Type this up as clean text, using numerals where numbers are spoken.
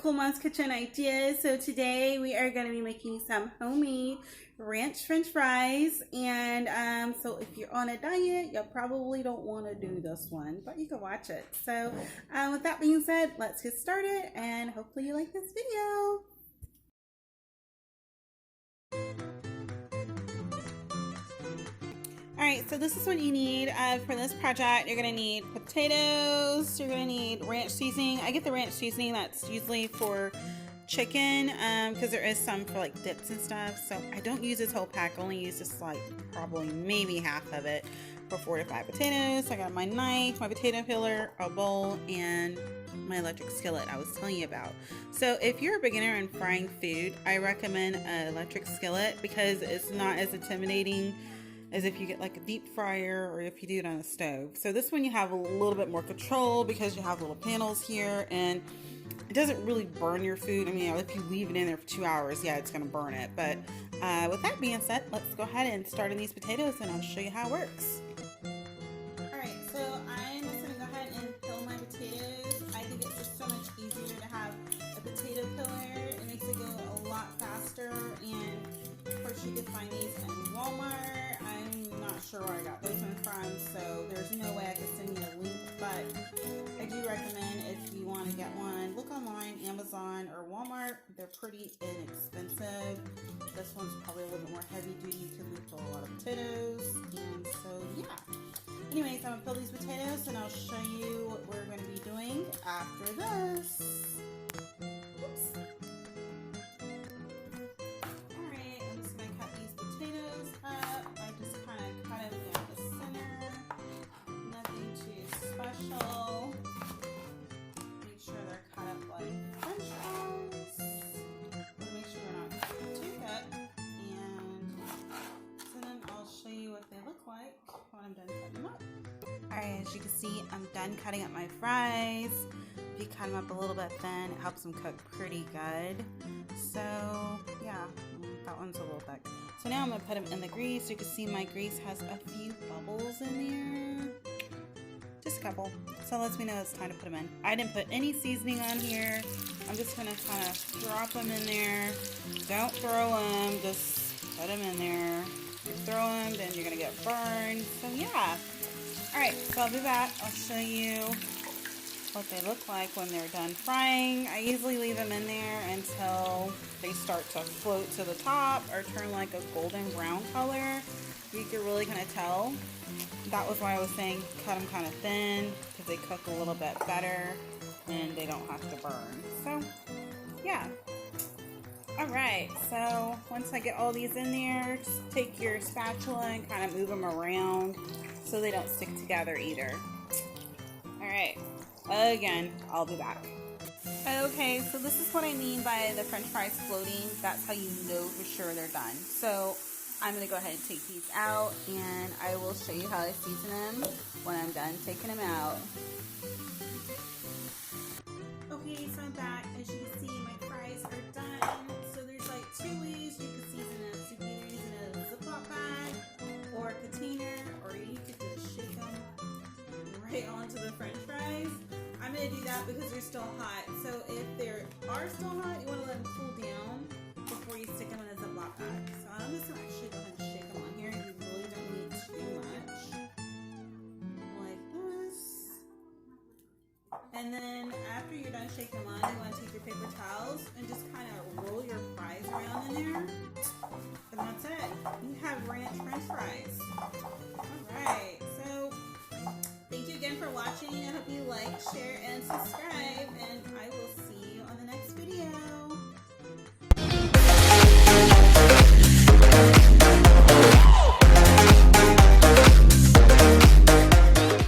Cool Mom's Kitchen Ideas. So today we are going to be making some homemade ranch french fries. And so if you're on a diet, you probably don't want to do this one, but you can watch it. So with that being said, let's get started and hopefully you like this video. Alright, so this is what you need for this project. You're going to need potatoes, you're going to need ranch seasoning. I get the ranch seasoning that's usually for chicken because there is some for like dips and stuff. So I don't use this whole pack, I only use this like probably maybe half of it for 4 to 5 potatoes. I got my knife, my potato peeler, a bowl, and my electric skillet I was telling you about. So if you're a beginner in frying food, I recommend an electric skillet because it's not as intimidating as if you get like a deep fryer or if you do it on a stove. So this one you have a little bit more control because you have little panels here and it doesn't really burn your food. I mean, if you leave it in there for 2 hours, yeah, it's gonna burn it. But with that being said, let's go ahead and start in these potatoes and I'll show you how it works. Alright, so I'm just gonna go ahead and peel my potatoes. I think it's just so much easier to have a potato peeler. It makes it go a lot faster, and of course you can find these in Walmart. I'm not sure where I got those ones from, so there's no way I could send you a link, but I do recommend if you want to get one, look online, Amazon or Walmart. They're pretty inexpensive. This one's probably a little bit more heavy duty because we peel a lot of potatoes, and so yeah. Anyways, I'm going to peel these potatoes and I'll show you what we're going to be doing after this. Oops. Alright, I'm just going to cut these potatoes up. I just kind of cut them down the center. Nothing too special. Make sure they're cut up like french fries. Make sure they're not too cut. And so then I'll show you what they look like when I'm done cutting them up. Alright, as you can see, I'm done cutting up my fries. If you cut them up a little bit thin, it helps them cook pretty good. So, yeah, that one's a little thick. So now I'm going to put them in the grease. You can see my grease has a few bubbles in there. Just a couple. So that lets me know it's time to put them in. I didn't put any seasoning on here. I'm just going to kind of drop them in there. Don't throw them, just put them in there. If you throw them, then you're going to get burned. So yeah. Alright, so I'll be back. I'll show you what they look like when they're done frying. I usually leave them in there until they start to float to the top or turn like a golden brown color. You can really kind of tell. That was why I was saying cut them kind of thin because they cook a little bit better and they don't have to burn. So, yeah. Alright, so once I get all these in there, just take your spatula and kind of move them around so they don't stick together either. Alright, again, I'll be back. Okay, so this is what I mean by the french fries floating. That's how you know for sure they're done. So I'm going to go ahead and take these out and I will show you how I season them when I'm done taking them out. Okay, so I'm back. As you can see, my fries are done. So there's like 2 ways you can season them. So you can either use it in a Ziploc bag or a container, or you could just shake them right onto the french fries. I'm going to do that because they're still hot. So if they are still hot, you want to let them cool down before you stick them in a Ziploc bag. So I'm just going to actually go ahead and shake them on here. You really don't need too much. Like this. And then after you're done shaking them on, you want to take your paper towels and just kind of roll your fries around in there. And that's it. You have ranch french fries. Alright, so thank you again for watching. I hope you like, share, and subscribe. And I will